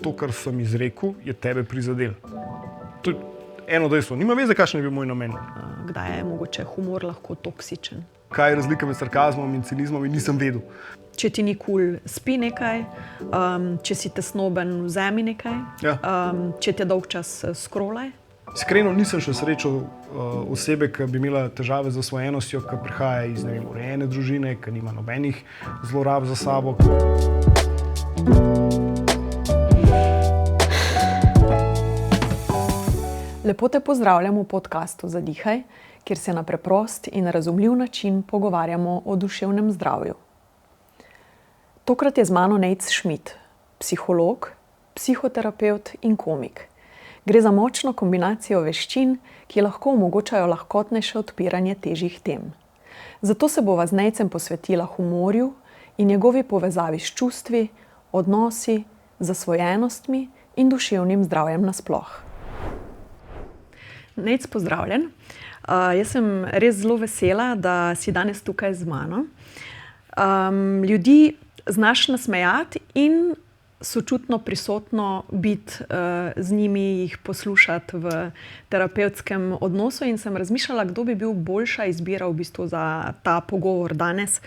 To, kar sem izrekel, je tebe prizadel. To je eno dejstvo. Nima veze, kakšen je bil moj namen. Kdaj je mogoče humor lahko toksičen? Kaj je razlika med sarkazmom in cinizmom, in nisem vedel. Če ti ni kul, spi nekaj, če si tesnoben, vzemi nekaj, Ja. Če ti je dolg čas, scrollaj. Iskreno nisem še srečal osebe, ki bi imela težave z osvojenostjo, ki prihaja iz urejene družine, ki nima nobenih zlorab za sabo. Lepo te pozdravljam v podcastu Zadihaj, kjer se na preprost in razumljiv način pogovarjamo o duševnem zdravju. Tokrat je z mano Nejc Šmid, psiholog, psihoterapevt in komik. Gre za močno kombinacijo veščin, ki lahko omogočajo lahkotnejše odpiranje težjih tem. Zato se bova z Nejcem posvetila humorju in njegovi povezavi s čustvi, odnosi, zasvojenostmi in duševnim zdravjem nasploh. Nejc, pozdravljen. Jaz sem res zelo vesela, da si danes tukaj z mano. Ljudi znaš nasmejati in sočutno prisotno biti z njimi, jih poslušati v terapevtskem odnosu in sem razmišljala, kdo bi bil boljša izbira v bistvu za ta pogovor danes.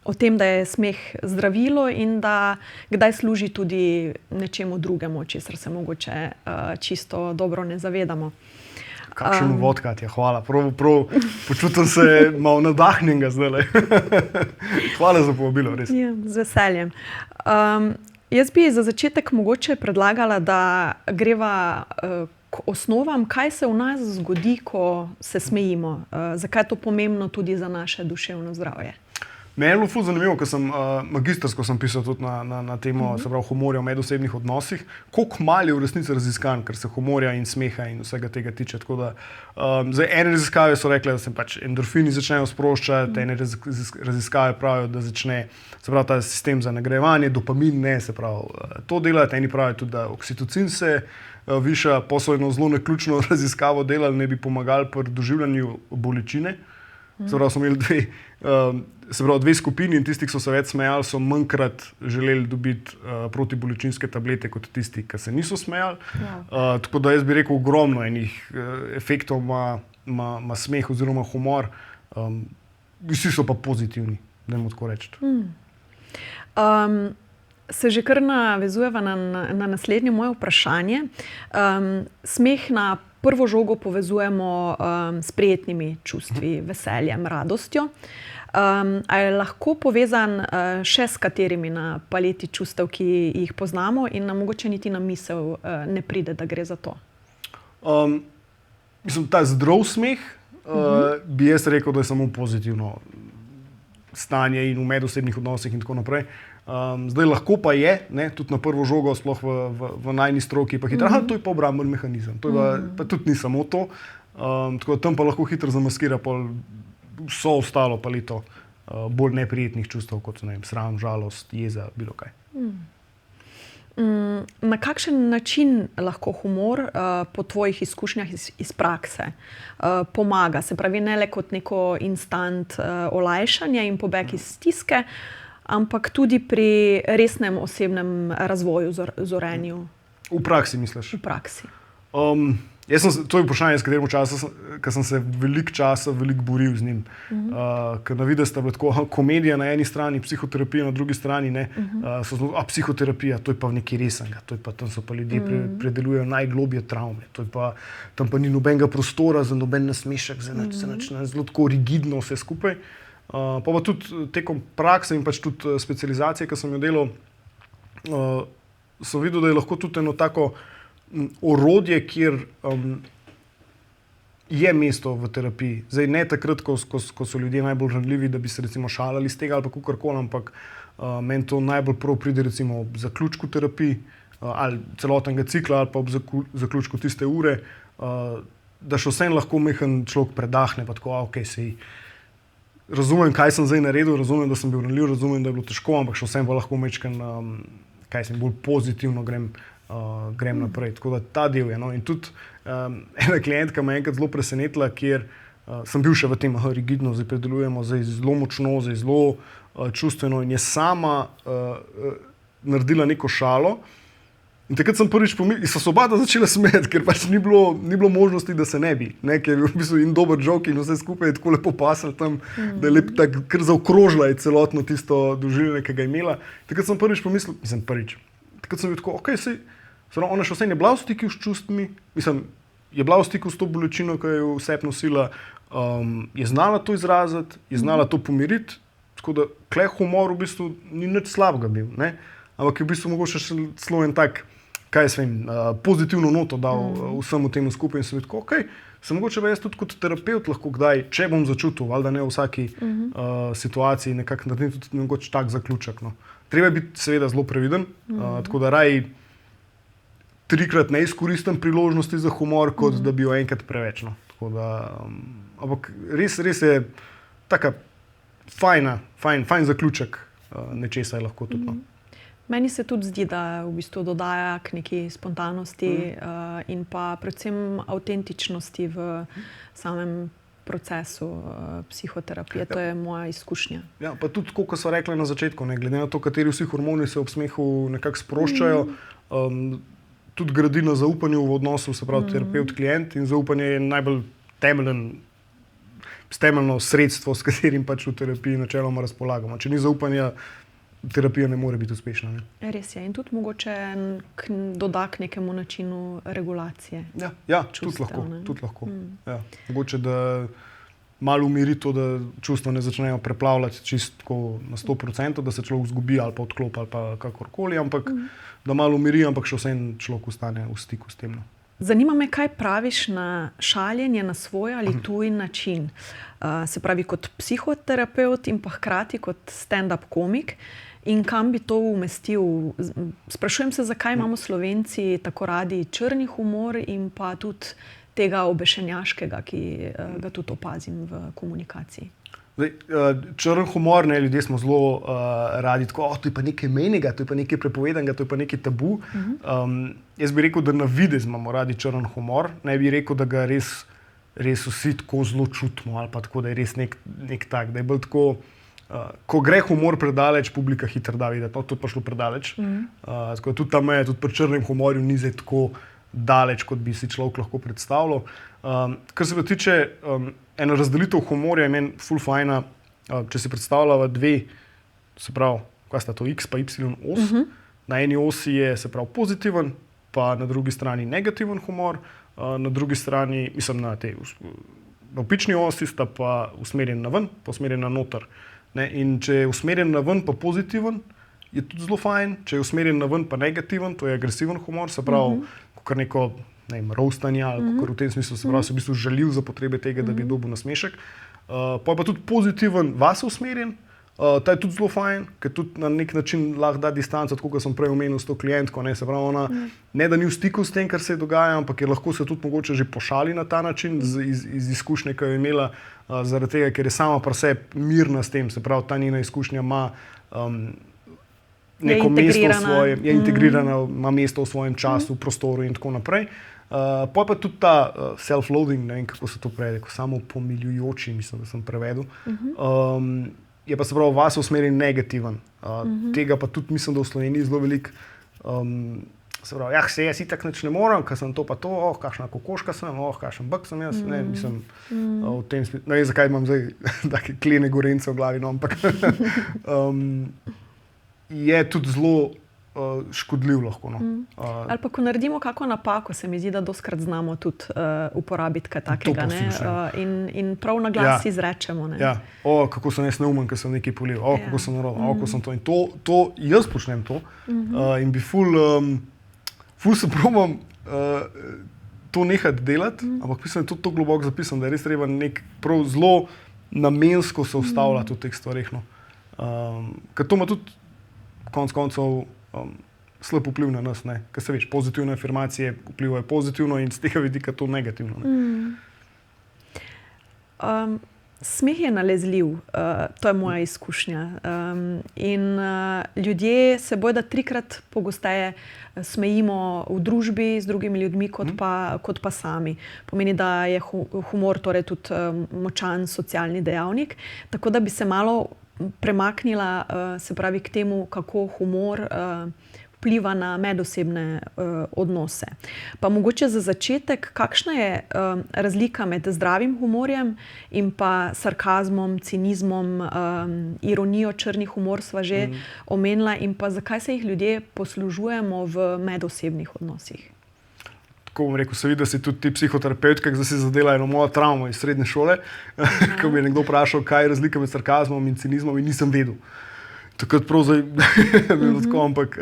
O tem, da je smeh zdravilo in da kdaj služi tudi nečemu drugemu, česar se mogoče čisto dobro ne zavedamo. Kakšen uvod, Katja, hvala. Prav počutim se malo navdahnjenega zdajle. Hvala za povabilo, res. Ja, z veseljem. Jaz bi za začetek mogoče predlagala, da greva k osnovam, kaj se v nas zgodi, ko se smejimo. Zakaj je to pomembno tudi za naše duševno zdravje? Meni je bilo ful zanimivo, ker sem magistrsko sem pisal tudi na temo humorja v medosebnih odnosih. Koliko malo je v resnici raziskanj, ker se humorja in smeha in vsega tega tiče. Tako da, ene raziskave so rekle, da se endorfini začnejo sproščati, ene raziskave pravijo, da začne ta sistem za nagrajevanje, dopamin ne, se pravi to delati. Eni pravijo tudi, da oksitocin se viša, posebej zelo naključno raziskavo delali, ne bi pomagali pri doživljanju bolečine. Se pravi, smo imeli dve skupini in tisti, ki so se več smejali, so manjkrat želeli dobiti protibolečinske tablete kot tisti, ki se niso smejali. Tako da jaz bi rekel, ogromno enih efektov ima smeh oziroma humor. Vsi so pa pozitivni, dajmo tako reči. Se že kar navezujeva na naslednje moje vprašanje. Smeh na prvo žogo povezujemo s prijetnimi čustvi, veseljem, radostjo. A je lahko povezan še s katerimi na paleti čustev, ki jih poznamo in nam mogoče niti na misel ne pride, da gre za to? Mislim, ta zdrav smeh bi jaz rekel, da je samo pozitivno stanje in v medosebnih odnosih in tako naprej. Zdaj lahko pa je, ne, tudi na prvo žogo, sploh v najni stroki, pa hitro, to je pa obramben mehanizem. To je pa tudi ni samo to. Tako da tam pa lahko hitro zamaskira vso ostalo paleto bolj neprijetnih čustev, kot so, ne vem, sram, žalost, jeza, bilo kaj. Na kakšen način lahko humor po tvojih izkušnjah iz prakse pomaga? Se pravi, ne le kot neko instant olajšanje in pobeg iz stiske, ampak tudi pri resnem osebnem razvoju, zorenju. V praksi, misliš? V praksi. To je vprašanje, s katerim časom, ker sem se veliko časa boril z njim. Ker na videz sta bila tako komedija na eni strani, psihoterapija na drugi strani, ne. Psihoterapija, to je pa nekaj resnega, tam so pa ljudje predelujejo najglobje travme, tam pa ni nobenega prostora za noben nasmešek, za nič, zelo tako rigidno vse skupaj. Pa tudi tekom prakse in tudi specializacije, ki sem jo delal, sem videl, da je lahko tudi eno tako orodje, kjer je mesto v terapiji. Zdaj ne takrat, ko so ljudje najbolj ranljivi, da bi se recimo šalili z tega ali pa kakorkoli, ampak meni to najbolj prav pride recimo ob zaključku terapij ali celotnega cikla ali pa ob zaključku tiste ure, da še vsem lahko mehen človek predahne, pa tako, sej razumem, kaj sem zdaj naredil, razumem, da sem bil ranljiv, razumem, da je bilo težko, ampak še vsem pa lahko bolj pozitivno grem naprej. Tako da ta del je. No. In tudi ena klientka me je enkrat zelo presenetila, kjer sem bil še v tem rigidno, zdaj predelujemo, zdaj zelo močno, zdaj zelo čustveno in je sama naredila neko šalo In takrat sem prvič pomislil, in so se oba začela smeti, ker pač ni bilo možnosti, da se ne bi. Ne, ker je bil v bistvu in dober jok in vse skupaj je tako lepo pasal tam, da je lepo tako kar zaokrožila je celotno tisto doživljanje, ki ga je imela. Takrat sem prvič pomislil, takrat sem bil tako, ok, ona še vse je bila v stiku s čustmi, je bila v stiku s to bolečino, ki je vse nosila, je znala to izraziti, je znala to pomiriti, tako da klej humor v bistvu ni nič slabega bil, ne? Ampak je v bistvu mogoče še celo en tak, pozitivno noto dal vsemu temu skupaj in sem rekel, ok, sem mogoče pa jaz tudi kot terapevt lahko kdaj, če bom začutil, ali da ne v vsaki situaciji, nekako naredim tudi mogoče tak zaključek. No. Treba je biti seveda zelo previden, tako da raj trikrat ne izkoristim priložnosti za humor, kot da bi jo enkrat preveč. No. Tako da, ampak res je taka fajn zaključek nečesa je lahko tudi. No. Meni se tudi zdi, da v bistvu dodaja k neki spontanosti in pa predvsem avtentičnosti v samem procesu psihoterapije. To je moja izkušnja. Ja, pa tudi tako, kot so rekli na začetku, ne, glede na to, kateri vsi hormoni se ob smehu nekako sproščajo, tudi gradi na zaupanju v odnosu, se pravi terapevt-klient, in zaupanje je najbolj temeljno sredstvo, s katerim pač v terapiji načeloma razpolagamo. Če ni zaupanja, terapija ne more biti uspešna. Ne? Res je. In tudi mogoče doda k nekemu načinu regulacije. Ja, čustev, tudi lahko. Ja. Mogoče, da malo umiri to, da čustva ne začnejo preplavljati čisto na 100%, da se človek zgubi ali pa odklopi ali pa kakorkoli, ampak da malo umiri, ampak še vseeno človek ostane v stiku s tem. No. Zanima me, kaj praviš na šaljenje na svoj ali tuj način. Se pravi, kot psihoterapevt in pa hkrati kot stand-up komik. In kam bi to umestil? Sprašujem se, zakaj imamo Slovenci tako radi črni humor in pa tudi tega obešenjaškega, ki ga tudi opazim v komunikaciji. Zdaj, črn humor, ne, ljudje smo zelo radi tako, to je pa nekaj menjega, to je pa nekaj prepovedanega, to je pa nekaj tabu. Jaz bi rekel, da na videz imamo radi črn humor, ne bi rekel, da ga res vsi tako zelo čutimo ali pa tako, da je res nek tak, da je bolj tako, ko gre humor predaleč, publika hitro da videti, to je pa šlo predaleč. Tako da tudi ta meja, tudi pri črnem humorju ni zdaj tako daleč, kot bi si človek lahko predstavljal. Kar se pa tiče ena razdelitev humorja, je meni ful fajna, če si predstavljava dve, se pravi, kaj sta to, X pa Y os. Na eni osi je, se pravi, pozitiven, pa na drugi strani negativen humor, na drugi strani, na tej navpični osi sta pa usmerjen na ven, pa usmerjen na noter. Ne? In če je usmerjen na ven pa pozitiven, je tudi zelo fajn, če je usmerjen na ven pa negativen, to je agresiven humor, se pravi, kar neko roastanje ali kar v tem smislu, se pravi, se v bistvu žalil za potrebe tega, da bi dobil nasmešek. Pa je pa tudi pozitiven vase usmerjen, ta je tudi zelo fajn, ker tudi na nek način lahko da distanco, tako kot sem prej omenil s to klientko, ne, se pravi, ona ne da ni v stiku s tem, kar se dogaja, ampak je lahko se tudi mogoče že pošali na ta način iz izkušnje, ki jo je imela, zaradi tega, ker je sama pri sebi mirna s tem, se pravi, ta njena izkušnja ima neko mesto v svojem, je integrirana, ima mesto v svojem času, prostoru in tako naprej. Pa je pa tudi ta self-loading, ne vem, kako se to prej rekel, samo pomiljujoči, mislim, da sem prevedel. Je pa se pravi vas usmerjen negativen. Tega pa tudi mislim, da v Sloveniji zelo veliko, se pravi, se jaz itak nič ne morem, ker sem to pa to, kakšna kokoška sem, kakšen bek sem jaz, ne, mislim, v tem smislu, ne vem, zakaj imam zdaj take klene gorence v glavi, no, ampak je tudi zelo škodljiv lahko. No. Ali pa, ko naredimo kako napako, se mi zdi, da dostikrat znamo tudi uporabiti kaj takega, in prav na glas izrečemo. Ne. Ja, kako sem jaz neumen, ker sem nekaj polil, kako sem naroben, kako sem to. In to jaz počnem to in bi ful se probam to nehati delati, ampak mislim, da je to globoko zapisano, da je res treba prav zelo namensko se ustavljati v teh stvareh. No. Ker to ima tudi konec koncev slab vpliv na nas, ne? Ker se veš, pozitivne afirmacije vplivajo pozitivno in z tega vidika to negativno. Smeh je nalezljiv, to je moja izkušnja. In ljudje se bojda 3-krat pogosteje smejimo v družbi z drugimi ljudmi, kot pa sami. Pomeni, da je humor torej tudi močan socialni dejavnik, tako da bi se malo premaknila, se pravi, k temu, kako humor vpliva na medosebne odnose. Pa mogoče za začetek, kakšna je razlika med zdravim humorjem in pa sarkazmom, cinizmom, ironijo, črni humor sva že omenila, in pa zakaj se jih ljudje poslužujemo v medosebnih odnosih? Tako bom rekel, se vidi, da si tudi ti psihoterapevtka, da si zadela eno mojo travmo iz srednje šole, ko mi je nekdo vprašal, kaj je razlika med sarkazmom in cinizmom, in nisem vedel. Takrat prav zdaj bilo tako, ampak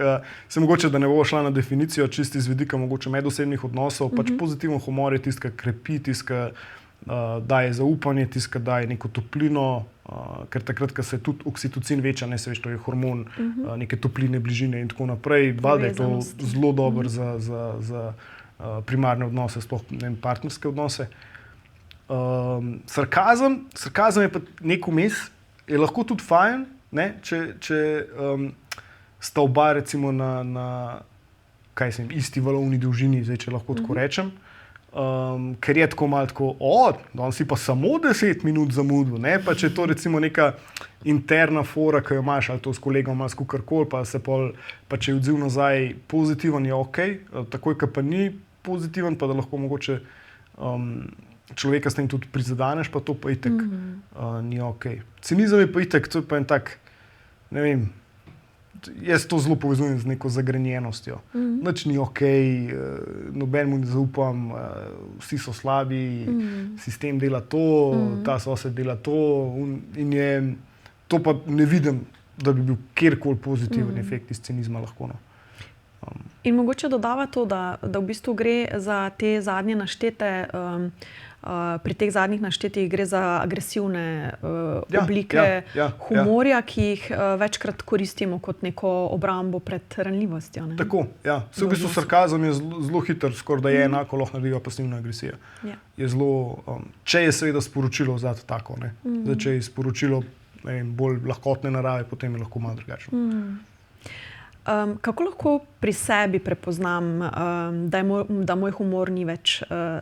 se mogoče, da ne bo šla na definicijo, čisti z vidika mogoče medosebnih odnosov, pač pozitiven humor je tisti, ki krepi, tisti, ki daje zaupanje, tisti, ki daje neko toplino, ker takrat, ko se tudi oksitocin veča, ne se veš, to je hormon neke topline, bližine in tako naprej, valjda je to zelo dobro za primarne odnose, sploh partnerske odnose. Sarkazem je pa nek vmes, je lahko tudi fajn, ne? Če sta oba recimo na isti valovni dolžini, zdaj, če lahko tako rečem, ker je tako malo tako, danes si pa samo 10 minut zamudil, ne? Pa če je to recimo neka interna fora, ki jo imaš, ali to s kolegom, ali s kukarkoli, pa če je odziv nazaj pozitiven, je ok, takoj, ko pa ni pozitiven, pa da lahko mogoče človeka s tem tudi prizadaneš, pa to pa itak ni ok. Cinizem je pa itak, to je pa en tak, ne vem, jaz to zelo povezujem z neko zagrenjenostjo. Nič ni ok, nobenemu ne zaupam, vsi so slabi, sistem dela to, ta sosed dela to, in to pa ne vidim, da bi bil kjerkoli pozitiven efekt iz cinizma lahko. No. In mogoče dodava to, da v bistvu gre za te zadnje naštete, pri teh zadnjih naštetih gre za agresivne oblike humorja, ki jih večkrat koristimo kot neko obrambo pred ranljivostjo. Ne? Tako, ja. V bistvu sarkazem je zelo hiter, skoraj da je enako lahko narediva pasivna agresija. Je zelo, če je seveda sporočilo zato tako, ne. Zdaj, če je sporočilo bolj lahkotne narave, potem je lahko malo drugačno. Kako lahko pri sebi prepoznam, da moj humor ni več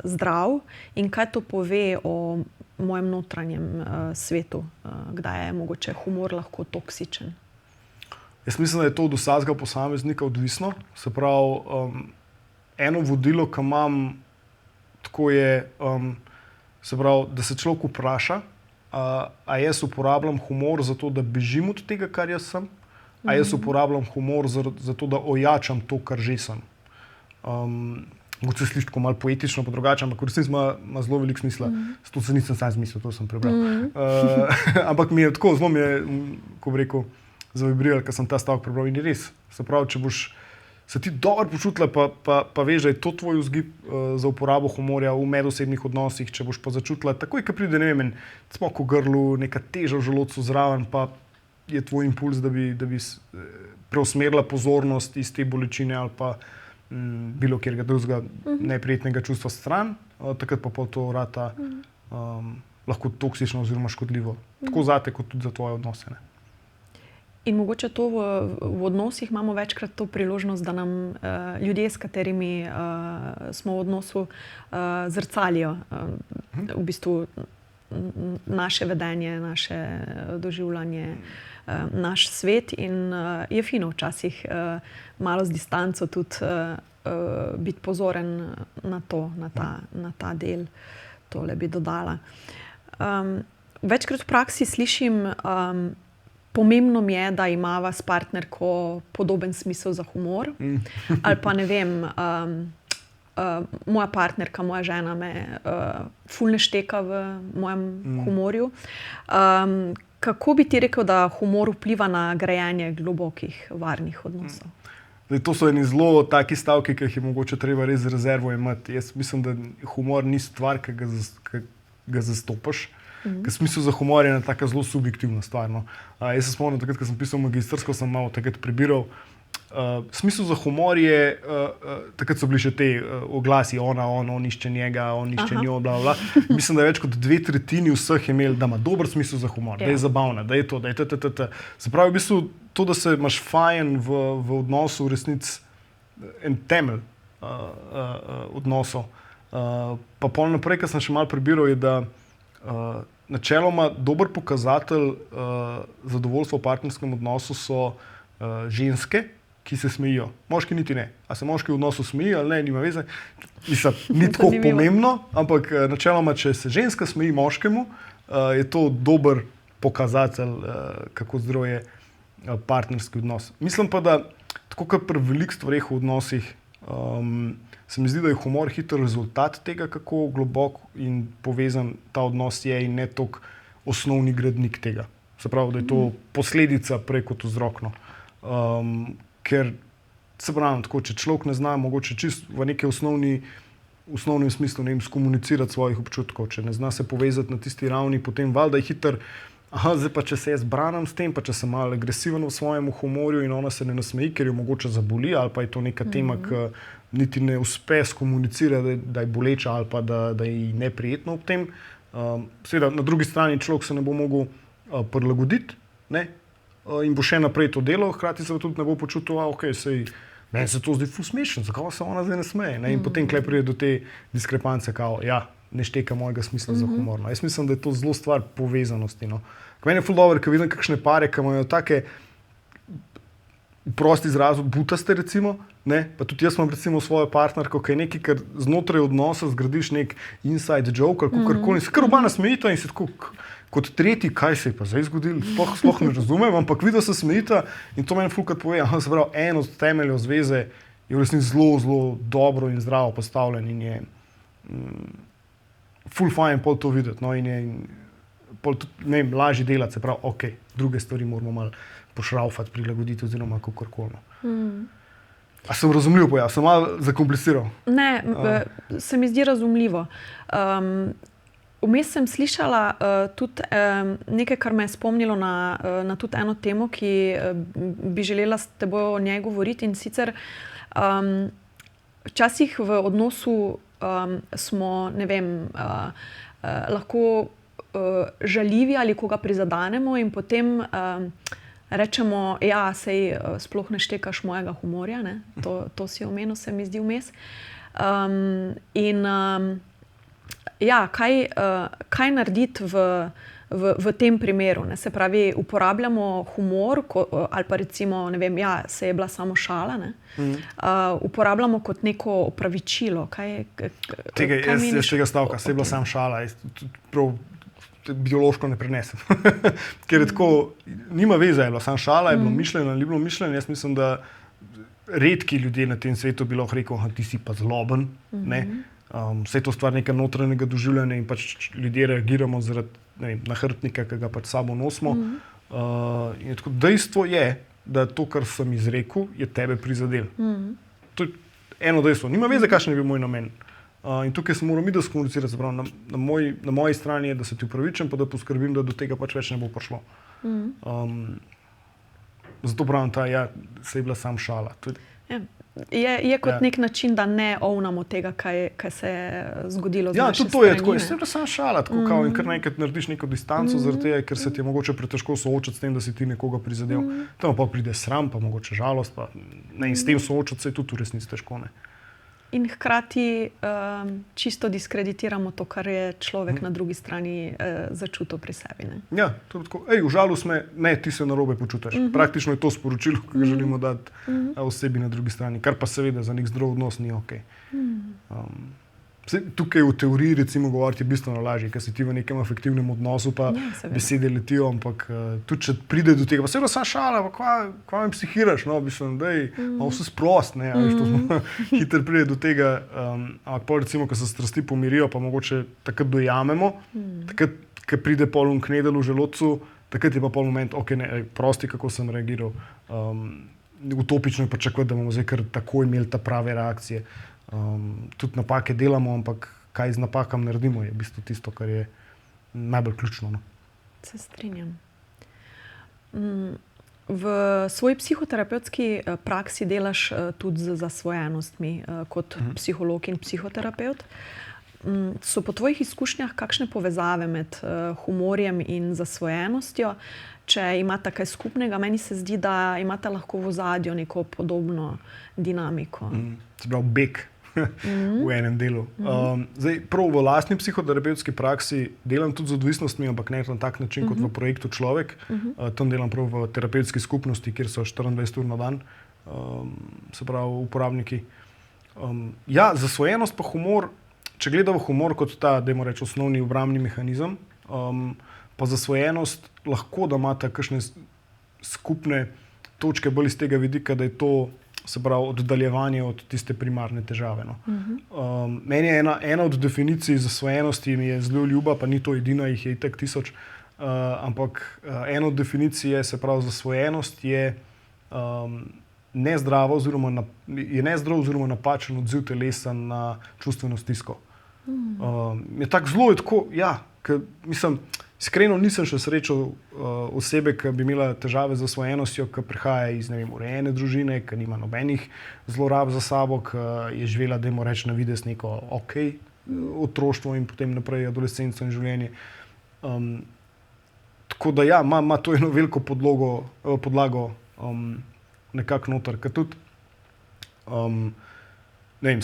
zdrav, in kaj to pove o mojem notranjem svetu? Kdaj je mogoče humor lahko toksičen? Jaz mislim, da je to od vsakega posameznika odvisno. Se pravi, eno vodilo, ki imam, tako je, se pravi, da se človek vpraša, a jaz uporabljam humor zato, da bežim od tega, kar jaz sem, a jaz uporabljam humor zato, da ojačam to, kar že sem. Mogoče se sliši tako malo poetično, pa drugače, ampak v resnici ima zelo veliko smisla. To se nisem sam zmislil, to sem prebral. Ampak mi je tako, zelo mi je, ko bi rekel, zavibriral, ker sem ta stavek prebral, in je res. Se pravi, če boš se ti dobro počutila, pa veš, da je to tvoj vzgib za uporabo humorja v medosebnih odnosih, če boš pa začutila, takoj, ko pride, ne vem, cmok v grlu, neka teža v želodcu zraven, pa je tvoj impuls, da bi preusmerila pozornost iz te bolečine ali pa bilo kjerega drugega neprijetnega čustva stran, takrat pa to rata lahko toksično oziroma škodljivo. Tako zate, kot tudi za tvoje odnose. Ne? In mogoče to v odnosih imamo večkrat to priložnost, da nam ljudje, s katerimi smo v odnosu, zrcalijo v bistvu naše vedenje, naše doživljanje, naš svet, in je fino včasih malo z distanco tudi biti pozoren na to, na ta del. Tole bi dodala. Večkrat v praksi slišim, pomembno mi je, da imava s partnerko podoben smisel za humor, ali pa ne vem, moja partnerka, moja žena me ful ne šteka v mojem humorju. Kako bi ti rekel, da humor vpliva na grajenje globokih, varnih odnosov? To so eni zelo taki stavki, ki jih je mogoče treba res z rezervo imeti. Jaz mislim, da humor ni stvar, ki ga zastopaš. Ker smisel za humor je ena taka zelo subjektivna stvar. No. Jaz se spomnim, takrat, ko sem pisal magistrsko, sem malo takrat prebiral. Smisel za humor je, takrat so bili še te oglasi, on išče njega, on išče njo, bla, bla. Mislim, da je več kot 2/3 vseh imeli, da ima dober smisel za humor, da je zabavna, da je to, da je t. Se pravi, v bistvu to, da se imaš fajn v odnosu, v resnici en temelj odnosov. Pa pol naprej, kar sem še malo prebiral, je, da načeloma dober pokazatelj zadovoljstva v partnerskem odnosu so ženske, ki se smejijo. Moški niti ne. A se moški v odnosu smejijo ali ne, nima veze. Mislim, ni tako pomembno, ampak načeloma, če se ženska smeji moškemu, je to dober pokazatelj, kako zdrav je partnerski odnos. Mislim pa, da tako kot pri velikih stvareh v odnosih, se mi zdi, da je humor hiter rezultat tega, kako globok in povezan ta odnos je in ne toliko osnovni gradnik tega. Se pravi, da je to posledica prej kot vzrok. No. Ker se pravi, tako, če človek ne zna mogoče čist v neki osnovnem smislu skomunicirati svojih občutkov, če ne zna se povezati na tisti ravni, potem valjda je hiter, zdaj pa če se jaz branim s tem, pa če sem malo agresiven v svojem humorju in ona se ne nasmeji, ker jo mogoče zaboli, ali pa je to neka tema, ki niti ne uspe skomunicirati, da je boleča ali pa da je neprijetno ob tem. Seveda, na drugi strani človek se ne bo mogel prilagoditi, ne? In bo še naprej to delo, hkrati se tudi ne bo počutil, meni se to zdi ful smešno, zakaj se ona zdaj ne smeje? Ne? In potem kle pride do te diskrepance, ne šteka mojega smisla za humor. No? Jaz mislim, da je to zelo stvar povezanosti. No? Meni je ful dobro, ker vidim kakšne pare, ki imajo take v prosti izrazu butaste, recimo, ne? Pa tudi jaz imam recimo svojo partnerko, ki je nekaj, kar znotraj odnosa zgradiš nek inside joke ali kakorkoli, se kar oba nasmejita in se tako kot tretji, kaj se je pa zdaj zgodilo, sploh ne razumem, ampak videl se smejita in to meni fulkrat pove, se pravi, en od temeljev zveze je v resnici zelo, zelo dobro in zdravo postavljen in je ful fajn pol to videti, no, in je pol tudi, ne vem, lažje delati, se pravi, druge stvari moramo malo pošraufati, prilagoditi oziroma kakorkoli. A sem razumljiv pojav, sem malo zakompliciral? Ne, se mi zdi razumljivo. Vmes sem slišala tudi nekaj, kar me je spomnilo na tudi eno temo, ki bi želela s teboj o njej govoriti, in sicer včasih v odnosu smo, ne vem, lahko žaljivi ali koga prizadanemo in potem rečemo, sej sploh ne štekaš mojega humorja, ne? To si omenil, se mi zdi vmes. Kaj narediti v tem primeru? Ne? Se pravi, uporabljamo humor, ali pa recimo, ne vem, se je bila samo šala, ne? Uporabljamo kot neko opravičilo. Jaz tega stavka, se je bila samo šala, prav biološko ne prenesem. Ker je tako, nima veze, je bila samo šala, je bilo mišljeno ali ni bilo mišljeno. Jaz mislim, da redki ljudje na tem svetu bi lahko rekel, ti si pa zloben, ne? Vse je to stvar nekega notranjega doživljanja in pač ljudje reagiramo zaradi nahrbtnika, ki ga pač sabo nosimo. In tako, dejstvo je, da to, kar sem izrekel, je tebe prizadel. To je eno dejstvo. Nima veze, kakšen je bil moj namen. In tukaj se moram skomunicirati. Na moji strani je, da se ti upravičim, pa da poskrbim, da do tega pač več ne bo prišlo. Zato pravim, se je bila sam šala. Je kot nek način, da ne ovnamo tega, kaj se je zgodilo z naše strani. Tudi to je tako. Se je bila sam šala, tako kao, in kar naenkrat narediš neko distanco zaradi tega, ker se ti je mogoče pretežko soočati s tem, da si ti nekoga prizadel. Tam pa pride sram, pa mogoče žalost, in s tem soočati se je tudi v resnici težko. Ne? In hkrati čisto diskreditiramo to, kar je človek na drugi strani začutil pri sebi. Ne? Ja, to je tako. Užalil me, ne, ti se narobe počutiš. Praktično je to sporočilo, ki ga želimo dati osebi na drugi strani, kar pa seveda za nek zdrav odnos ni ok. Tukaj v teoriji recimo govoriti je bistveno lažje, ker si ti v nekem afektivnem odnosu, pa besede letijo, ampak tudi če pride do tega, pa se je samo šala, pa kva me psihiraš, no, malo vse sprost, ne, hitro pride do tega, ampak pol recimo, ko se strasti pomirijo, pa mogoče takrat dojamemo, takrat, ko pride pol knedel v želodcu, takrat je pa pol moment, prosti, kako sem reagiral, utopično je pa čakati, da bomo zdaj kar tako imeli ta prave reakcije. Tudi napake delamo, ampak kaj z napakam naredimo, je v bistvu tisto, kar je najbolj ključno. No? Se strinjam. V svoji psihoterapevtski praksi delaš tudi z zasvojenostmi kot psiholog in psihoterapevt. So po tvojih izkušnjah kakšne povezave med humorjem in zasvojenostjo? Če imata kaj skupnega, meni se zdi, da imata lahko v ozadju neko podobno dinamiko. Se pravi, beg v enem delu. Zdaj, prav v lastni psihoterapevtski praksi delam tudi z odvisnostmi, ampak ne na tak način kot v projektu Človek. Tam delam prav v terapevtski skupnosti, kjer so 24 ur na dan se pravi uporabniki. Zasvojenost pa humor, če gledamo humor kot ta, dajmo reči, osnovni obrambni mehanizem, pa zasvojenost lahko da imata kakšne skupne točke bolj iz tega vidika, da je to, se pravi, oddaljevanje od tiste primarne težave. No. Meni je ena od definicij zasvojenosti mi je zelo ljuba, pa ni to edina, jih je itak 1000, ampak ena od definicij je, se pravi, zasvojenost je nezdrav oziroma napačen odziv telesa na čustveno stisko. Je tako zelo, mislim, iskreno nisem še srečal osebe, ki bi imela težave z zasvojenostjo, ki prihaja iz, ne vem, urejene družine, ki nima nobenih zlorab za sabo, ki je živela, dajmo reči, na videz neko otroštvo in potem naprej adolescenco in življenje. Tako da ima to eno veliko podlago nekako noter, ker tudi, ne vem,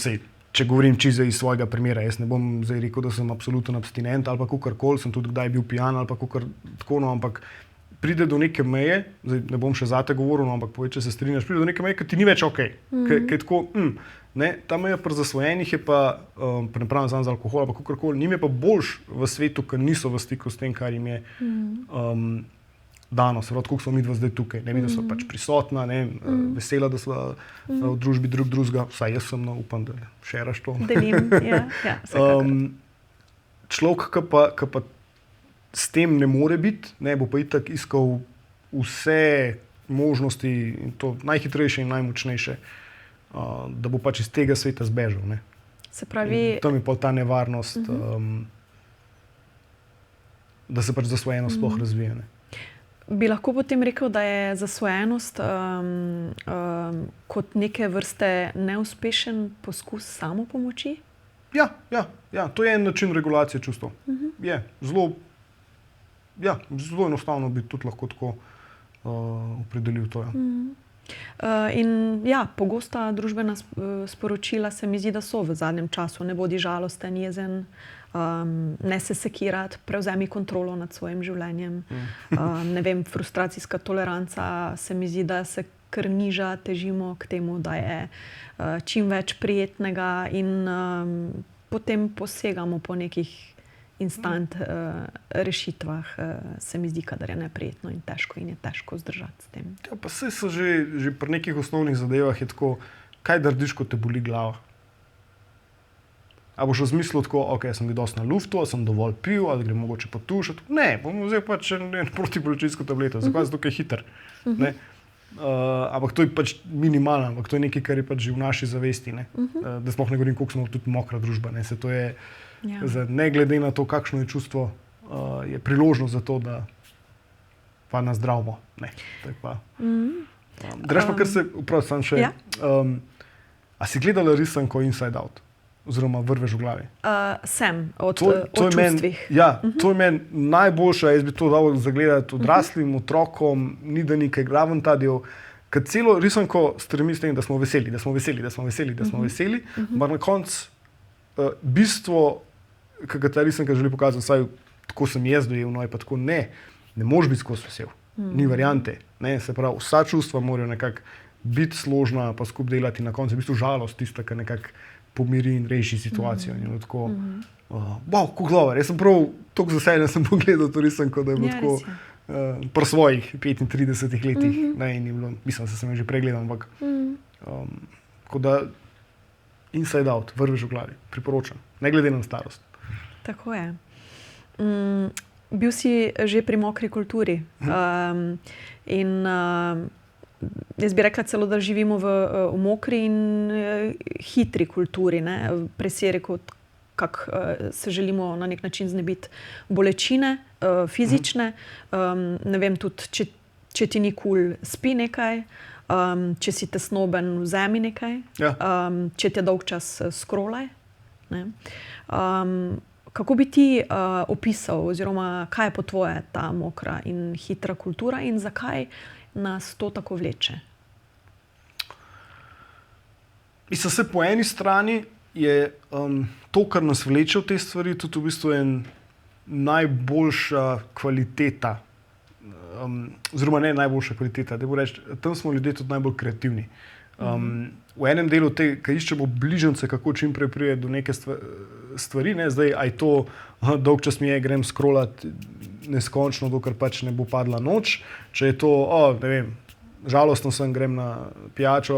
če govorim čisto iz svojega primera, jaz ne bom zdaj rekel, da sem absoluten abstinent ali pa kakorkoli, sem tudi kdaj bil pijan ali pa tako, no, ampak pride do neke meje, zdaj ne bom še zate govoril, no, ampak povej, če se strinjaš, pride do neke meje, ki ti ni več okej. Ker je tako, ta meja pri zasvojenih je pa, pa ne pravim samo za alkohol ali pa kakorkoli, njim je pa boljš v svetu, ker niso v stiku s tem, kar jim je dano, se pravi, koliko smo mi dva zdaj tukaj, ne vem, da so pač prisotna, vesela, da so v družbi drugega, vsaj jaz sem, no, upam, da šeraš to. Delim, vsekakor. Človek, ki pa s tem ne more biti, bo pa itak iskal vse možnosti, in to najhitrejše in najmočnejše, da bo pač iz tega sveta zbežal. Ne. Se pravi, tam je pa ta nevarnost, da se pač zasvojenost sploh razvije. Ne. Bi lahko potem rekel, da je zasvojenost kot neke vrste neuspešen poskus samopomoči? Ja, to je en način regulacije čustev. Je zelo enostavno bi tudi lahko tako opredelil to. In pogosta družbena sporočila se mi zdi, da so v zadnjem času. Ne bodi žalosten, jezen, ne se sekirati, prevzemi kontrolo nad svojim življenjem. Ne vem, frustracijska toleranca se mi zdi, da se kar niža, težimo k temu, da je čim več prijetnega in potem posegamo po nekih instant rešitvah, se mi zdi, kadar je neprijetno in je težko zdržati s tem. Ja, pa saj so že pri nekih osnovnih zadevah je tako, kaj narediš, ko te boli glava? A boš v smislu tako, sem bil dosti na luftu, sem dovolj pil, ali grem mogoče potušati? Ne, bom vzel pač protibolečinsko tableto, zakaj je tukaj hiter. Ampak to je pač minimalno, ampak to je nekaj, kar je pač že v naši zavesti. Da sploh ne govorim, koliko smo tudi mokra družba. Se to je, ne glede na to, kakšno je čustvo, je priložnost za to, da pa nas zdravimo. Drugač pa, kar se, sam še, a si gledala risanko Inside Out? Oziroma Vrvež v glavi? Sem, o čustvih. To je meni najboljša, jaz bi to dal zagledati odraslim, otrokom, ni da nekaj graven ta del, ker celo risanko stremi s tem, da smo veseli, ampak na koncu bistvo, ki ga ta risanka želi pokazati, vsaj tako sem jaz dojel, no je pa tako, ne moreš biti skozi vesel, ni variante, se pravi, vsa čustva morajo nekako biti složna, pa skupaj delati, na koncu je v bistvu žalost tista, ki nekako pomiri in reši situacijo. Tako, kako dobro, jaz sem prav toliko zasejen, da sem pogledal to risanko, da je bilo tako pri svojih 35 letih. Mislim, da sem že pregledal, ampak tako da Inside Out, Vrvež v glavi, priporočam, ne glede na starost. Tako je. Bil si že pri mokri kulturi in jaz bi rekla celo, da živimo v mokri in hitri kulturi. Prej si je rekel, kako se želimo na nek način znebiti bolečine, fizične. Ne vem, tudi, če ti ni kul, spi nekaj, če si tesnoben, vzemi nekaj, če ti je dolg čas, scrollaj. Kako bi ti opisal, oziroma kaj je po tvoje ta mokra in hitra kultura in zakaj nas to tako vleče? Mislim, se po eni strani je to, kar nas vleče v te stvari, tudi v bistvu najboljša kvaliteta oziroma ne najboljša kvaliteta. Tam smo ljudje tudi najbolj kreativni. V enem delu ko iščemo bližnjice, kako čim prej pride do neke stvari, ne? Zdaj, aj to dolg čas mi je, grem scrollati neskončno, dokler pač ne bo padla noč. Če je to, ne vem, žalostno sem, grem na pijačo,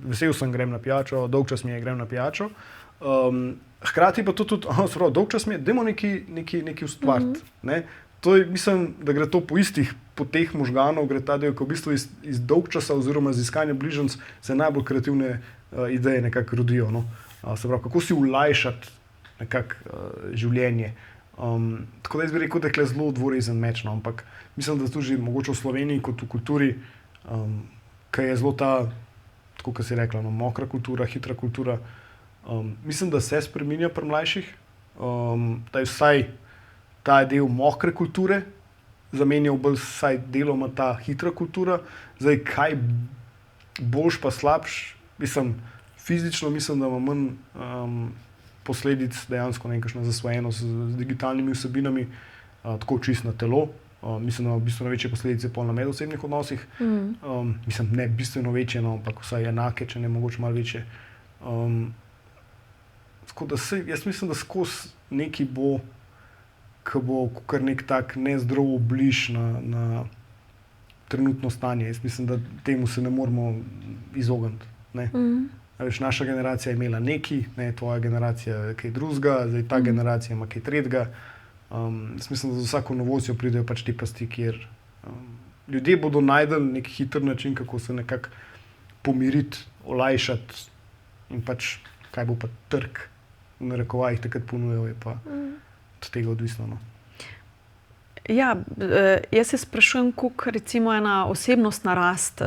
vesel sem, grem na pijačo, dolg čas mi je, grem na pijačo. Hkrati pa to tudi, dolg čas mi je, dajmo nekaj ustvariti. Ne? To je, mislim, da gre to po istih poteh možganov, gre ta del, ko v bistvu iz dolg časa oziroma z iskanja bližnjic se najbolj kreativne ideje nekako rodijo. No? Se pravi, kako si olajšati nekako življenje. Tako da jaz bi rekel, da je tukaj zelo dvorezen meč, no? Ampak mislim, da tudi mogoče v Sloveniji kot v kulturi, ki je zelo ta, tako kot si rekla, no, mokra kultura, hitra kultura, mislim, da se spreminja pri mlajših, da je vsaj ta del mokre kulture zamenjal bolj vsaj deloma ta hitra kultura. Zdaj, kaj boljš pa slabš, fizično mislim, da ima manj posledic dejansko nekakšna zasvojenost z digitalnimi vsebinami, tako čist na telo. Mislim, da ima bistveno večje posledice pol na medosebnih odnosih. Mislim, ne bistveno večje, no, ampak vsaj enake, če ne mogoče malo večje. Tako da jaz mislim, da skozi neki bo, ki bo kar nek tak nezdrav obliž na trenutno stanje. Jaz mislim, da temu se ne moramo izogniti. Naša generacija je imela nekaj, tvoja generacija kaj drugega, zdaj ta generacija ima kaj tretjega. Jaz mislim, da za vsako novostjo pridejo pač te pasti, kjer ljudje bodo našli nek hiter način, kako se nekako pomiriti, olajšati in pač kaj bo pa trg v narekovajih takrat ponujal, je pa od tega odvisno. No. Ja, jaz se sprašujem, koliko recimo ena osebnostna rast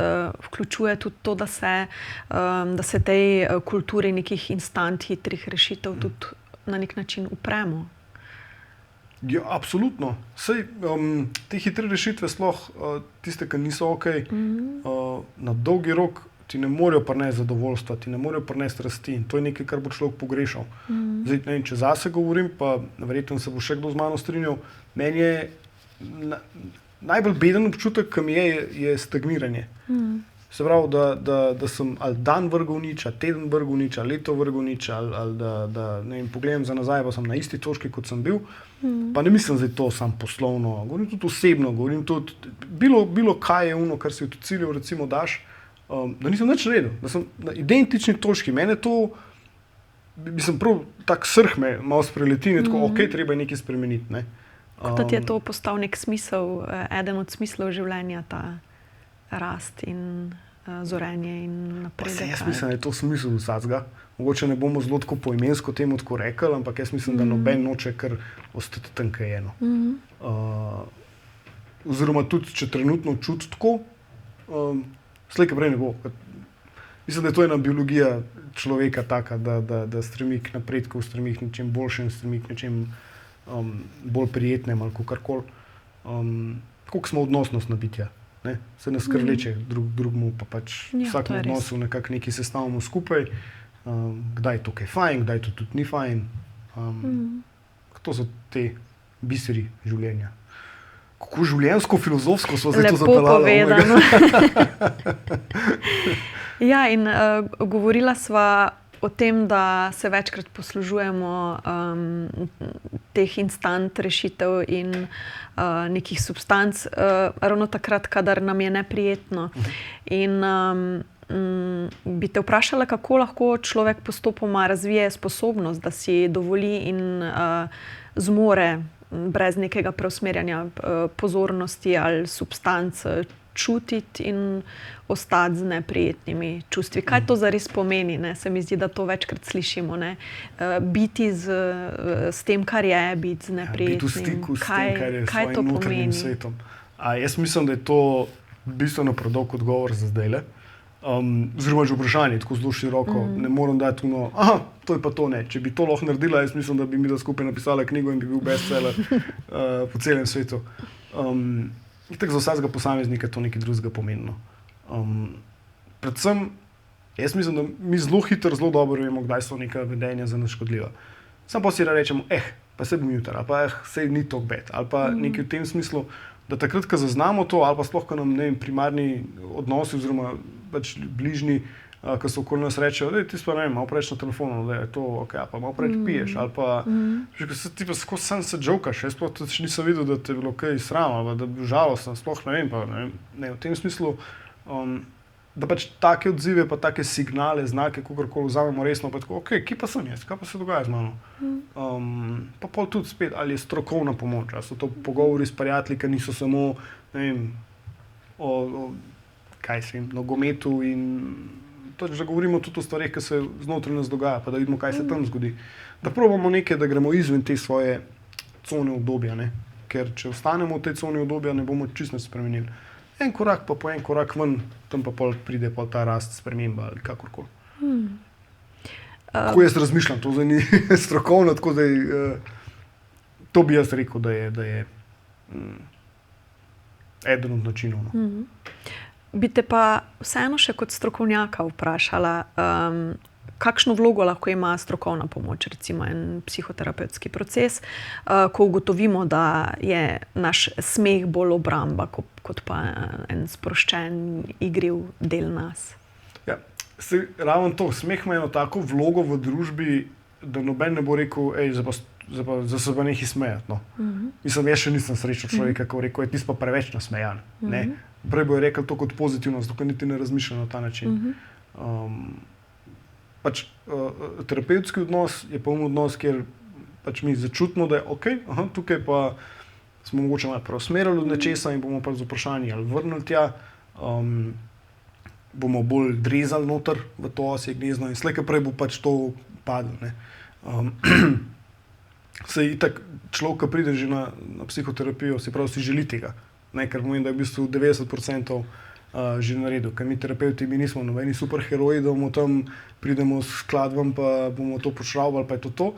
vključuje tudi to, da se tej kulturi nekih instant hitrih rešitev tudi na nek način upremo. Ja, absolutno. Saj, te hitre rešitve, sploh tiste, ki niso okej, na dolgi rok ti ne morejo prinesti zadovoljstva, ti ne morejo prinesti rasti in to je nekaj, kar bo človek pogrešal. Zdaj, ne vem, če zase govorim, pa verjetno se bo še kdo z mano strinjal, meni je najbolj beden občutek, ki mi je stagniranje. Se pravi, da sem ali dan vrgel nič, ali teden vrgel nič, ali leto vrgel nič, ali da ne vem, pogledam za nazaj, pa sem na isti točki, kot sem bil. Pa ne mislim zdaj to sam poslovno, govorim tudi osebno, govorim tudi bilo kaj je ono, kar si v cilju recimo daš, da nisem nič naredil, da sem na identični točki. Mene to, mislim, prav tak srh me malo spreleti in tako, ok, treba je nekaj spremeniti. Ne? Kot da ti je to postal nek smisel, eden od smislov življenja, ta rast in zorenje in napredek. Jaz mislim, da je to smisel vsakega. Mogoče ne bomo zelo tako poimensko temu tako rekli, ampak jaz mislim, da noben noče kar ostati tam, kaj je. Oziroma tudi, če trenutno čuti tako, slej kaj prej ne bo. Mislim, da je to ena biologija človeka taka, da stremi k napredku, stremi k nečem boljšem, stremi k nečem bolj prijetnem ali kakorkoli. Koliko smo odnosnostna bitja. Ne? Se nas kar vleče drugemu, pa pač v vsakem odnosu nekako nekaj sestavimo skupaj. Kdaj je to kaj fajn, kdaj to tudi ni fajn. To so te biseri življenja. Kako življenjsko, filozofsko smo zdaj to zapeljali. Lepo povedano. Ja, in govorila sva o tem, da se večkrat poslužujemo teh instant rešitev in nekih substanc, ravno takrat, kadar nam je neprijetno. In bi te vprašala, kako lahko človek postopoma razvije sposobnost, da si dovoli in zmore brez nekega preusmerjanja pozornosti ali substanc čutiti in ostati z neprijetnimi čustvi. Kaj to zares pomeni? Ne? Se mi zdi, da to večkrat slišimo. Ne? Biti s tem, kar je, biti z neprijetnim. Biti v stiku s tem, kar je s svojim notranjim svetom. Jaz mislim, da je to bistveno predolg odgovor za zdajle. Oziroma že vprašanje, tako zelo široko. Ne moram dati to je pa to ne. Če bi to lahko naredila, jaz mislim, da bi mi da skupaj napisala knjigo in bi bil bestseller po celem svetu. Tako za vsakega posameznika to nekaj drugega pomembno. Predvsem, jaz mislim, da mi zelo hitro, zelo dobro vemo, kdaj so neka vedenja za nas škodljiva. Sam pa si rečemo, pa se bom jutri, ali pa sej ni tako bed, ali pa nekaj v tem smislu. da takrat, ko zaznamo to, ali pa sploh, ko nam primarni odnosi oziroma pač bližnji, ki so okoli nas rečejo, da ti pa ne vem, malo preveč na telefonu, da je to ok, pa malo preveč piješ, ali pa ti pa skozi sam se jokaš, jaz pa tudi nisem videl, da te je bilo kaj sram, ali da bi žalosten, sploh ne vem, pa ne, v tem smislu, da pač take odzive, pa take signale, znake, kakorkoli vzamemo resno, pa tako, ok, kje pa sem jaz, kaj pa se dogaja z mano? Pa pol tudi spet, ali je strokovna pomoč, ali so to pogovori s prijatelji, ki niso samo, ne vem, o nogometu in toč, da govorimo tudi o stvarih, ki se znotraj nas dogaja, pa da vidimo, kaj se tam zgodi. Da probamo nekaj, da gremo izven te svoje cone obdobja, ne? Ker če ostanemo v tej coni obdobja, ne bomo čisto spremenili. En korak pa po en korak ven, tam pa pol pride pol ta rast, sprememba ali kakorkoli. Tako jaz razmišljam, to zdaj ni strokovno, tako da to bi jaz rekel, da je eden od načinov. No. Bi te pa vseeno še kot strokovnjaka vprašala, kakšno vlogo lahko ima strokovna pomoč, recimo en psihoterapevtski proces, ko ugotovimo, da je naš smeh bolj obramba, kot pa en sproščen, igriv del nas. Ja, ravno to, smeh ima eno tako vlogo v družbi, da noben ne bo rekel, zdaj se pa nekaj smejati. No. Mislim, jaz še nisem srečal človeka, ki bo rekel, ti si pa preveč nasmejan. Prej bo je rekel to kot pozitivno, zato ker niti ne razmišlja na ta način. Pač, terapevtski odnos je pa odnos, kjer pač mi začutimo, da je ok, tukaj pa smo mogoče malo preusmerili od nečesa in bomo pač z vprašanji ali vrnili tja, bomo bolj drezali noter v to osje gnezdo in slej prej bo pač to padlo. Sej itak človek, ki pride že na psihoterapijo, si prav si želi tega, ne, ker pomeni, da je v bistvu 90% že naredil, ker mi terapevti, mi nismo nobeni superheroji, da bomo tam pridemo s skladbom, pa bomo to počravali, pa je to.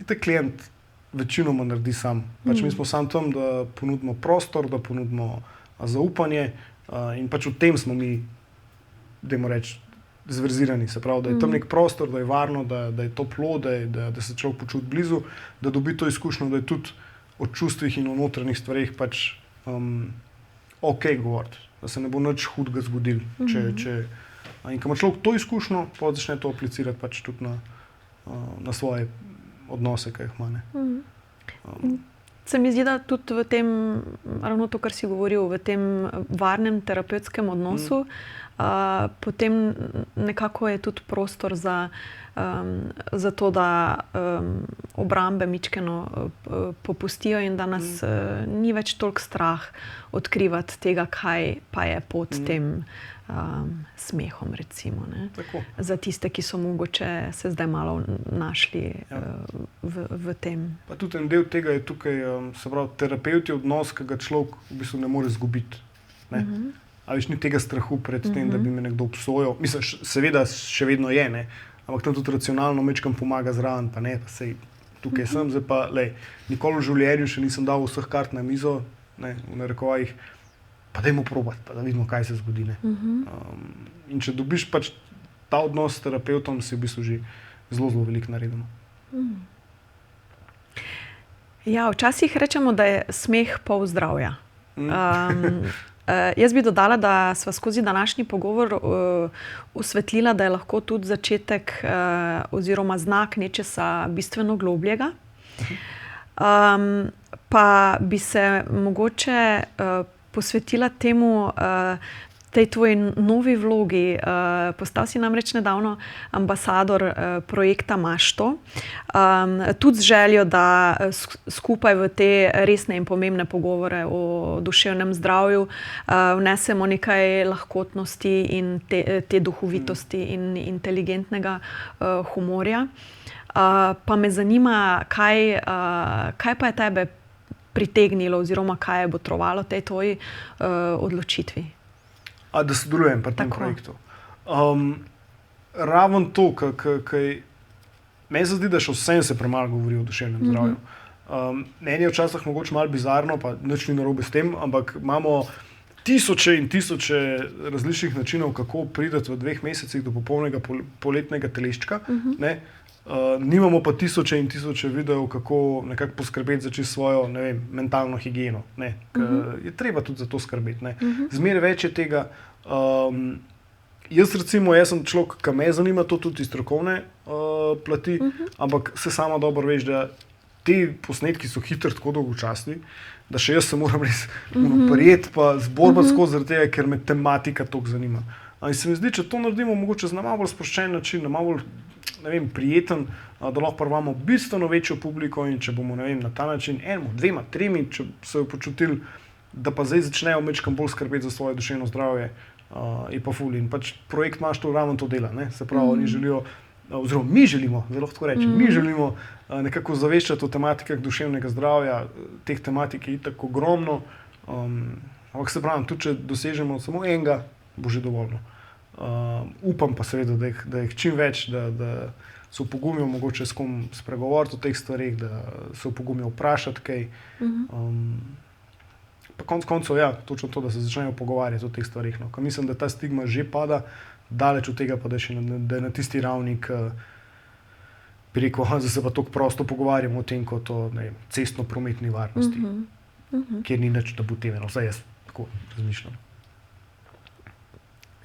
Itak klient večinoma naredi sam. Pač mi smo sam tam, da ponudimo prostor, da ponudimo zaupanje in pač v tem smo mi, dajmo reči, zverzirani. Se pravi, da je tam nek prostor, da je varno, da je toplo, da se človek počuti blizu, da dobi to izkušnjo, da je tudi o čustvih in o notranjih stvareh pač ok govoriti, da se ne bo nič hudega zgodilo. In ko ima človek to izkušnjo, pa začne to aplicirati pač tudi na svoje odnose, ki jih ima. Se mi zdi, da tudi v tem, ravno to, kar si govoril, v tem varnem terapevtskem odnosu, potem nekako je tudi prostor za to, da obrambe mičkeno popustijo in da nas ni več toliko strah odkrivati tega, kaj pa je pod tem smehom, recimo. Ne? Za tiste, ki so mogoče se zdaj malo našli v tem. Pa tudi en del tega je tukaj, se pravi, terapevt je odnos, ki ga človek v bistvu ne more izgubiti. A več ni tega strahu pred tem, da bi me nekdo obsojal. Mislim, seveda še vedno je, ne? Ampak tam tudi racionalno mečkam pomaga zraven, pa ne, pa sej tukaj sem, zdaj pa, nikoli v življenju še nisem dal vseh kart na mizo, ne, v narekovajih, pa dajmo probati, pa da vidimo, kaj se zgodi. In če dobiš pač ta odnos s terapevtom, si v bistvu že zelo, zelo veliko naredimo. Ja, včasih rečemo, da je smeh pol zdravja. Jaz bi dodala, da sva skozi današnji pogovor osvetlila, da je lahko tudi začetek oziroma znak nečesa bistveno globljega. Pa bi se mogoče posvetila temu, tej tvoji novi vlogi. Postal si namreč nedavno ambasador projekta Mašto. Tudi z željo, da skupaj v te resne in pomembne pogovore o duševnem zdravju vnesemo nekaj lahkotnosti in te duhovitosti in inteligentnega humorja. Pa me zanima, kaj pa je tebe pritegnilo oziroma kaj je botrovalo tej tvoji odločitvi? Da sodelujem pri tem projektu. Ravno to, kaj meni se zdi, da še vsem se premalo govori o duševnem zdravju. Meni je včasih mogoče malo bizarno, pa nič ni narobe s tem, ampak imamo tisoče in tisoče različnih načinov, kako priti v 2 mesecih do popolnega poletnega teleščka. nimamo pa tisoče in tisoče videov, kako nekako poskrbeti za čisto svojo, ne vem, mentalno higieno. Ne? Je treba tudi za to skrbeti. Zmeraj več je tega. Jaz sem človek, ki me zanima to tudi iz strokovne plati, ampak se sama dobro veš, da ti posnetki so hitro tako dolgočasni, da še jaz se moram res prijeti pa zborbati skozi zaradi tega, ker me tematika toliko zanima. In se mi zdi, če to naredimo mogoče na malo bolj sproščen način, na malo bolj, ne vem, prijeten, da lahko imamo bistveno večjo publiko in če bomo, ne vem, na ta način enemu, dvema, tremi, če se jo počutili, da pa zdaj začnejo mečkam bolj skrbeti za svoje duševno zdravje, je pa ful. In pač projekt imaš to ravno to dela, ne? Se pravi, oni želijo, oziroma mi želimo, zelo tako rečem, mi želimo nekako zaveščati o tematikah duševnega zdravja, teh tematik je itak ogromno, ampak se pravim, tudi če dosežemo samo enega, bo že dovoljno. Upam pa seveda, da jih čim več, da se opogumijo mogoče s kom spregovoriti o teh stvarih, da se opogumijo vprašati kaj. Pa konec koncev, ja, točno to, da se začnejo pogovarjati o teh stvarih. No. Mislim, da ta stigma že pada, daleč od tega pa, da je na tisti ravni, bi rekel, zdaj se pa tako prosto pogovarjamo o tem, kot o cestno-prometni varnosti, kjer ni nič tabu teme. Vsaj jaz tako razmišljam.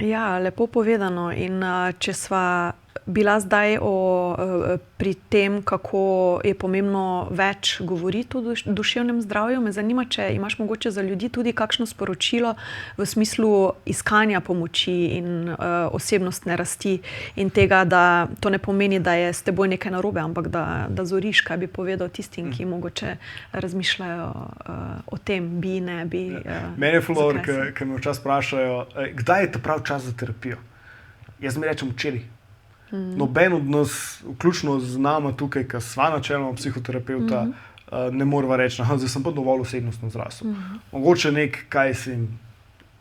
Ja, lepo povedano. In če sva bila zdaj pri tem, kako je pomembno več govoriti o duševnem zdravju, me zanima, če imaš mogoče za ljudi tudi kakšno sporočilo v smislu iskanja pomoči in osebnostne rasti in tega, da to ne pomeni, da je s teboj nekaj narobe, ampak da zoriš, kaj bi povedal tistim, ki mogoče razmišljajo o tem, bi, ne bi. Mene je fulor, ki me včasih vprašajo, kdaj je ta prav čas za terapijo? Jaz mi rečem včeraj. Noben od nas, vključno z nama tukaj, ki sva načeloma psihoterapeuta, ne morava reči, zdaj sem pa dovolj osebnostno zrasel. Mogoče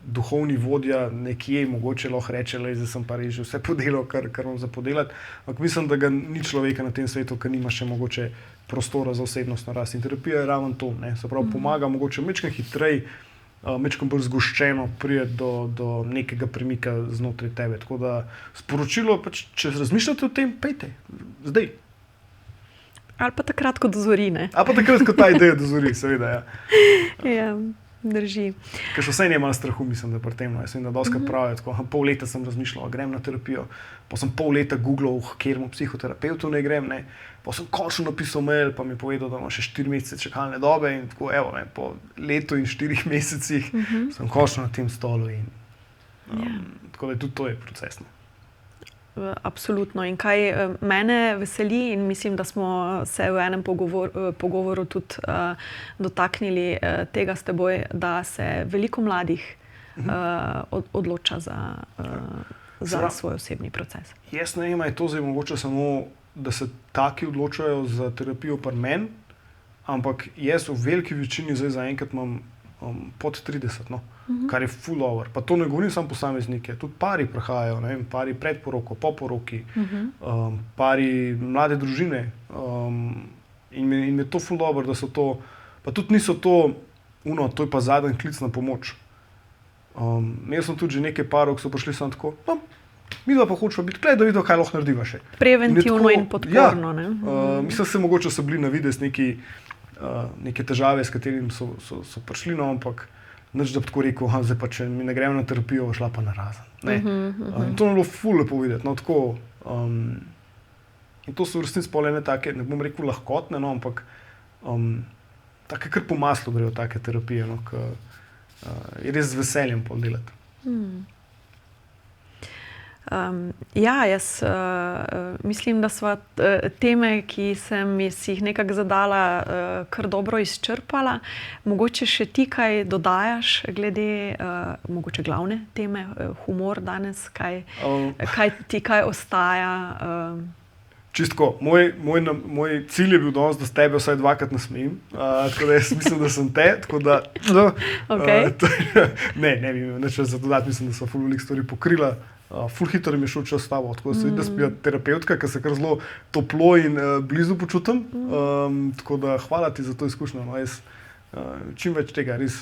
duhovni vodja nekje, mogoče lahko reče, zdaj sem pa res že vse podelal, kar imam za podelati. Ampak mislim, da ga ni človeka na tem svetu, ki nima še mogoče prostora za osebnostno rast. In terapija je ravno to. Se pravi, pomaga mogoče mečkam hitreje, mečkam bolj zgoščeno priti do nekega premika znotraj tebe. Tako da sporočilo, pač, če razmišljate o tem, pejte, zdaj. Ali pa takrat, ko dozori, ne? Ali pa takrat, ko ta ideja dozori, seveda, ja. Ja, drži. Ker še vsaj nema strahu, mislim, da pri tem. Jaz vem, da doskrat pravijo, tako, pol leta sem razmišljal, grem na terapijo, pa sem pol leta googlal, kjeremu psihoterapeutu ne grem, ne. Pa sem končno napisal mail, pa mi je povedal, da ima še 4 mesece čakalne dobe in tako, evo, ne, po letu in 4 mesecih sem končno na tem stolu in tako da tudi to je proces. Absolutno. In kaj mene veseli in mislim, da smo se v enem pogovoru tudi dotaknili tega s teboj, da se veliko mladih odloča za svoj osebni proces. Jaz ne vem, je to zdaj mogoče samo da se taki odločajo za terapijo pri meni, ampak jaz v veliki večini zdaj zaenkrat imam pod 30, no? Kar je full over. Pa to ne govorim samo posameznike, tudi pari prihajajo, ne vem, pari pred poroko, po poroki, pari mlade družine in je to full over, da so to, pa tudi niso to, to je pa zadnji klic na pomoč. Jaz sem tudi že nekaj parov, ki so prišli samo tako, midva pa hočeva biti, da vidijo, kaj lahko narediva še. Preventivno in podporno. Ja, mislim, se mogoče so bili na videz neke težave, s katerim so prišli, no, ampak nič, da bi tako rekel, zdaj pa če mi ne gremo na terapijo, šla pa narazen. In to je bilo ful lepo videti. No, tako, in to so v resnici pol ene take, ne bom rekel lahkotne, no, ampak take kar po maslu grejo take terapije, no, je res z veseljem pol delati. Ja, jaz mislim, da sva teme, ki sem si jih nekako zadala, kar dobro izčrpala. Mogoče še ti kaj dodajaš glede mogoče glavne teme, humor danes, kaj ostaja? Čistko, moj cilj je bil danes, da s tebe vsaj dvakrat nasmejim, tako da jaz mislim, da sem te, tako da ne bi imel nič za dodati, mislim, da sva ful veliko stvari pokrila. Ful hitro mi je šel čas s tabo, tako da se vidi, da sem terapeutka, ki se kar zelo toplo in blizu počutim, tako da hvala ti za to izkušnjo, no, jaz čim več tega, res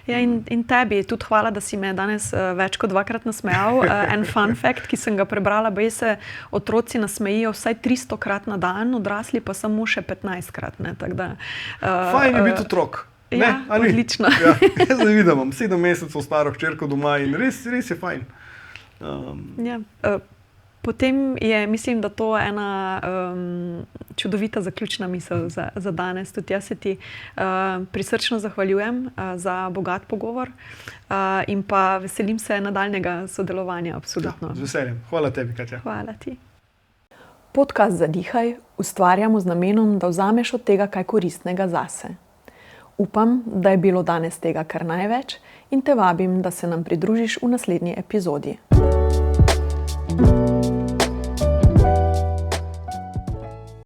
Ja, in tebi tudi hvala, da si me danes več kot 2-krat nasmejal. En fun fact, ki sem ga prebrala, baje se otroci nasmejijo vsaj 300-krat na dan, odrasli pa samo še 15-krat. Fajn je biti otrok. Ja, odlično. Ja, jaz zdaj vidim, imam 7 mesecev staro hčerko doma in res je fajn. Ja, potem je, mislim, da to ena čudovita zaključna misel za danes. Tudi jaz se ti prisrčno zahvaljujem za bogat pogovor in pa veselim se nadaljnega sodelovanja, absolutno. Ja, z veseljem. Hvala tebi, Katja. Hvala ti. Podcast Zadihaj ustvarjamo z namenom, da vzameš od tega kaj koristnega zase. Upam, da je bilo danes tega kar največ in te vabim, da se nam pridružiš v naslednji epizodi.